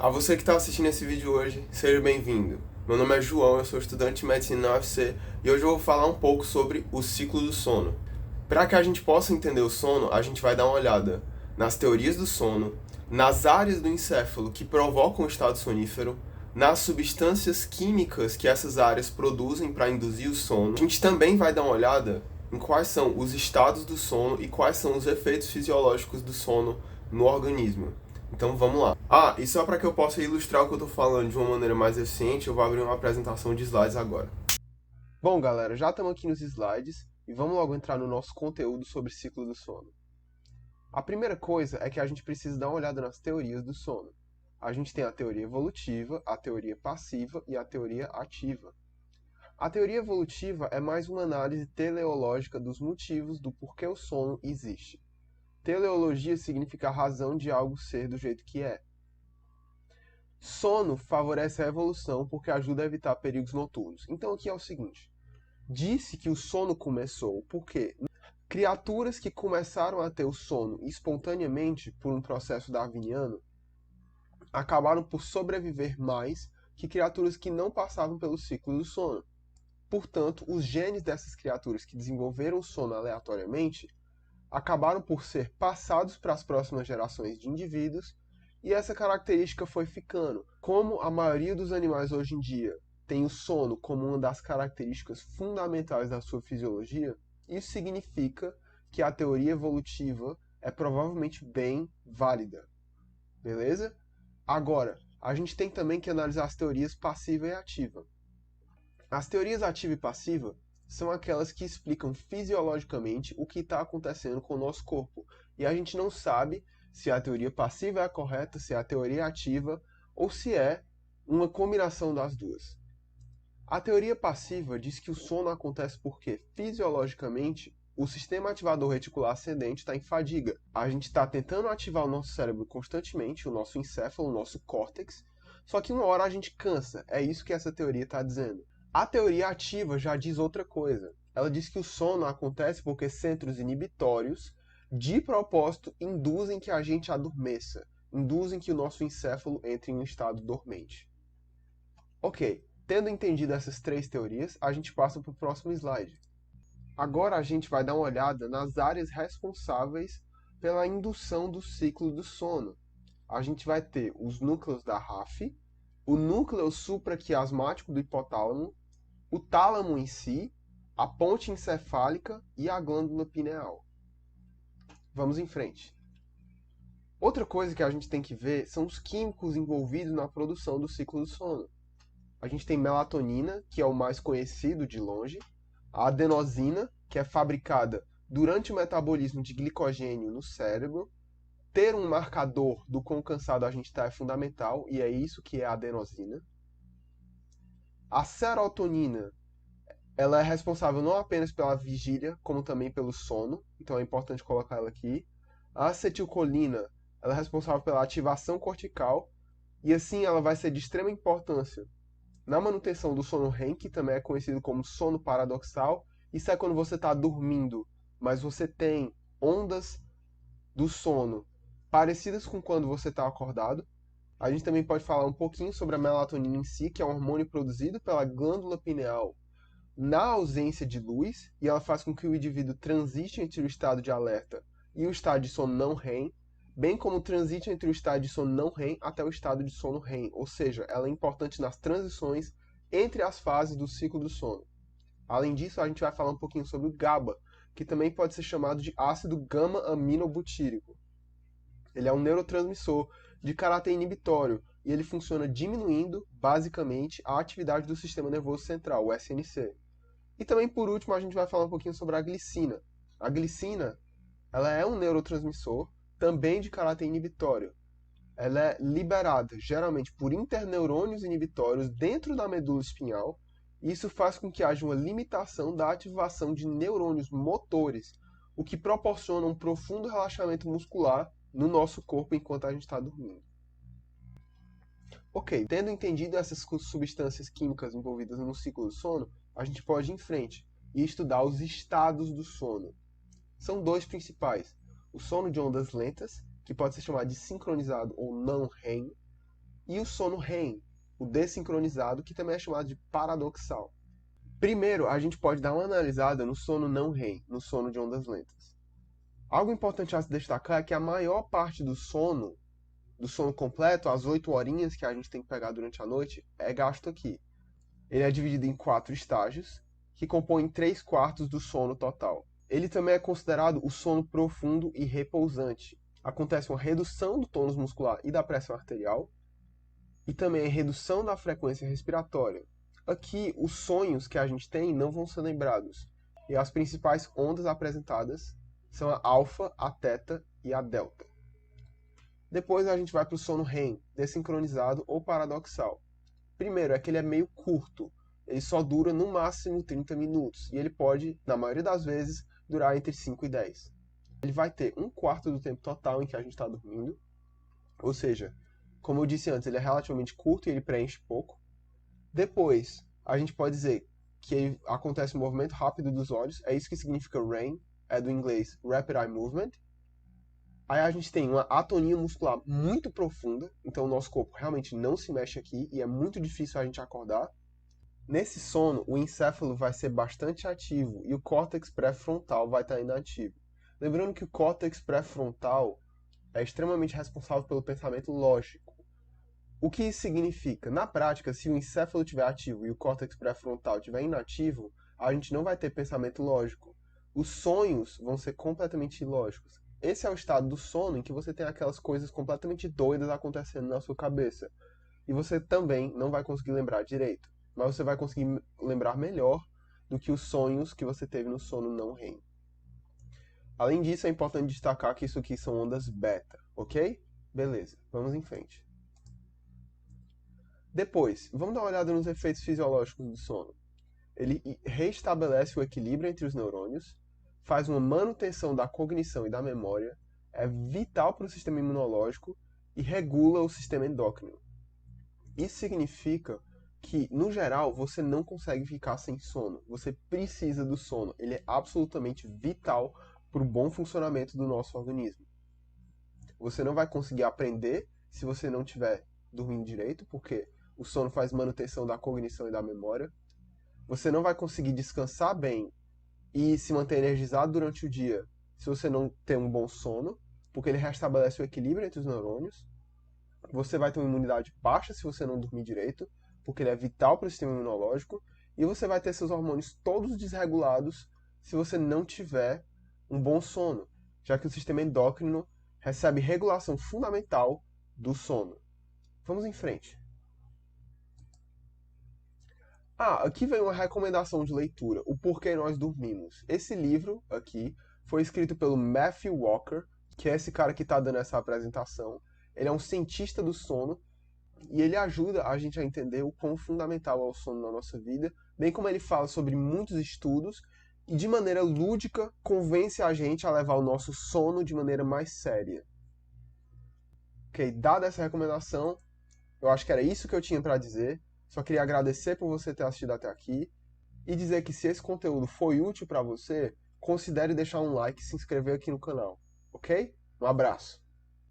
A você que está assistindo esse vídeo hoje, seja bem-vindo. Meu nome é João, eu sou estudante de medicina na UFC e hoje eu vou falar um pouco sobre o ciclo do sono. Para que a gente possa entender o sono, a gente vai dar uma olhada nas teorias do sono, nas áreas do encéfalo que provocam o estado sonífero, nas substâncias químicas que essas áreas produzem para induzir o sono. A gente também vai dar uma olhada em quais são os estados do sono e quais são os efeitos fisiológicos do sono no organismo. Então vamos lá. E só para que eu possa ilustrar o que eu estou falando de uma maneira mais eficiente, eu vou abrir uma apresentação de slides agora. Bom, galera, já estamos aqui nos slides e vamos logo entrar no nosso conteúdo sobre ciclo do sono. A primeira coisa é que a gente precisa dar uma olhada nas teorias do sono. A gente tem a teoria evolutiva, a teoria passiva e a teoria ativa. A teoria evolutiva é mais uma análise teleológica dos motivos do porquê o sono existe. Teleologia significa a razão de algo ser do jeito que é. Sono favorece a evolução porque ajuda a evitar perigos noturnos. Então aqui é o seguinte, disse que o sono começou porque criaturas que começaram a ter o sono espontaneamente por um processo darwiniano acabaram por sobreviver mais que criaturas que não passavam pelo ciclo do sono. Portanto, os genes dessas criaturas que desenvolveram o sono aleatoriamente acabaram por ser passados para as próximas gerações de indivíduos e essa característica foi ficando. Como a maioria dos animais hoje em dia tem o sono como uma das características fundamentais da sua fisiologia, isso significa que a teoria evolutiva é provavelmente bem válida. Beleza? Agora, a gente tem também que analisar as teorias passiva e ativa. As teorias ativa e passiva são aquelas que explicam fisiologicamente o que está acontecendo com o nosso corpo. E a gente não sabe se a teoria passiva é a correta, se é a teoria ativa, ou se é uma combinação das duas. A teoria passiva diz que o sono acontece porque, fisiologicamente, o sistema ativador reticular ascendente está em fadiga. A gente está tentando ativar o nosso cérebro constantemente, o nosso encéfalo, o nosso córtex, só que uma hora a gente cansa. É isso que essa teoria está dizendo. A teoria ativa já diz outra coisa. Ela diz que o sono acontece porque centros inibitórios, de propósito, induzem que a gente adormeça, induzem que o nosso encéfalo entre em um estado dormente. Ok, tendo entendido essas três teorias, a gente passa para o próximo slide. Agora a gente vai dar uma olhada nas áreas responsáveis pela indução do ciclo do sono. A gente vai ter os núcleos da RAF, o núcleo supraquiasmático do hipotálamo, o tálamo em si, a ponte encefálica e a glândula pineal. Vamos em frente. Outra coisa que a gente tem que ver são os químicos envolvidos na produção do ciclo do sono. A gente tem melatonina, que é o mais conhecido de longe, a adenosina, que é fabricada durante o metabolismo de glicogênio no cérebro. Ter um marcador do quão cansado a gente está é fundamental, e é isso que é a adenosina. A serotonina, ela é responsável não apenas pela vigília, como também pelo sono, então é importante colocar ela aqui. A acetilcolina, ela é responsável pela ativação cortical, e assim ela vai ser de extrema importância na manutenção do sono REM, que também é conhecido como sono paradoxal. Isso é quando você está dormindo, mas você tem ondas do sono parecidas com quando você está acordado. A gente também pode falar um pouquinho sobre a melatonina em si, que é um hormônio produzido pela glândula pineal na ausência de luz, e ela faz com que o indivíduo transite entre o estado de alerta e o estado de sono não REM, bem como transite entre o estado de sono não REM até o estado de sono REM, ou seja, ela é importante nas transições entre as fases do ciclo do sono. Além disso, a gente vai falar um pouquinho sobre o GABA, que também pode ser chamado de ácido gama-aminobutírico. Ele é um neurotransmissor de caráter inibitório e ele funciona diminuindo, basicamente, a atividade do sistema nervoso central, o SNC. E também, por último, a gente vai falar um pouquinho sobre a glicina. A glicina, ela é um neurotransmissor também de caráter inibitório. Ela é liberada, geralmente, por interneurônios inibitórios dentro da medula espinhal, e isso faz com que haja uma limitação da ativação de neurônios motores, o que proporciona um profundo relaxamento muscular no nosso corpo enquanto a gente está dormindo. Ok, tendo entendido essas substâncias químicas envolvidas no ciclo do sono, a gente pode ir em frente e estudar os estados do sono. São dois principais: o sono de ondas lentas, que pode ser chamado de sincronizado ou não REM, e o sono REM, o desincronizado, que também é chamado de paradoxal. Primeiro, a gente pode dar uma analisada no sono não REM, no sono de ondas lentas. Algo importante a se destacar é que a maior parte do sono completo, as 8 horinhas que a gente tem que pegar durante a noite, é gasto aqui. Ele é dividido em 4 estágios, que compõem 3/4 do sono total. Ele também é considerado o sono profundo e repousante. Acontece uma redução do tônus muscular e da pressão arterial, e também a redução da frequência respiratória. Aqui, os sonhos que a gente tem não vão ser lembrados, e as principais ondas apresentadas são a alfa, a teta e a delta. Depois a gente vai para o sono REM, desincronizado ou paradoxal. Primeiro, é que ele é meio curto, ele só dura no máximo 30 minutos, e ele pode, na maioria das vezes, durar entre 5 e 10. Ele vai ter 1/4 do tempo total em que a gente está dormindo, ou seja, como eu disse antes, ele é relativamente curto e ele preenche pouco. Depois, a gente pode dizer que acontece um movimento rápido dos olhos, é isso que significa REM, é do inglês Rapid Eye Movement. Aí a gente tem uma atonia muscular muito profunda, então o nosso corpo realmente não se mexe aqui e é muito difícil a gente acordar. Nesse sono, o encéfalo vai ser bastante ativo e o córtex pré-frontal vai estar inativo. Lembrando que o córtex pré-frontal é extremamente responsável pelo pensamento lógico. O que isso significa? Na prática, se o encéfalo estiver ativo e o córtex pré-frontal estiver inativo, a gente não vai ter pensamento lógico. Os sonhos vão ser completamente ilógicos. Esse é o estado do sono em que você tem aquelas coisas completamente doidas acontecendo na sua cabeça. E você também não vai conseguir lembrar direito. Mas você vai conseguir lembrar melhor do que os sonhos que você teve no sono não REM. Além disso, é importante destacar que isso aqui são ondas beta, ok? Beleza, vamos em frente. Depois, vamos dar uma olhada nos efeitos fisiológicos do sono. Ele reestabelece o equilíbrio entre os neurônios, faz uma manutenção da cognição e da memória, é vital para o sistema imunológico e regula o sistema endócrino. Isso significa que, no geral, você não consegue ficar sem sono. Você precisa do sono. Ele é absolutamente vital para o bom funcionamento do nosso organismo. Você não vai conseguir aprender se você não estiver dormindo direito, porque o sono faz manutenção da cognição e da memória. Você não vai conseguir descansar bem e se manter energizado durante o dia se você não ter um bom sono, porque ele restabelece o equilíbrio entre os neurônios. Você vai ter uma imunidade baixa se você não dormir direito, porque ele é vital para o sistema imunológico. E você vai ter seus hormônios todos desregulados se você não tiver um bom sono, já que o sistema endócrino recebe regulação fundamental do sono. Vamos em frente. Aqui vem uma recomendação de leitura, O Porquê Nós Dormimos. Esse livro aqui foi escrito pelo Matthew Walker, que é esse cara que está dando essa apresentação. Ele é um cientista do sono e ele ajuda a gente a entender o quão fundamental é o sono na nossa vida, bem como ele fala sobre muitos estudos e de maneira lúdica convence a gente a levar o nosso sono de maneira mais séria. Ok, dada essa recomendação, eu acho que era isso que eu tinha para dizer. Só queria agradecer por você ter assistido até aqui e dizer que se esse conteúdo foi útil para você, considere deixar um like e se inscrever aqui no canal, ok? Um abraço!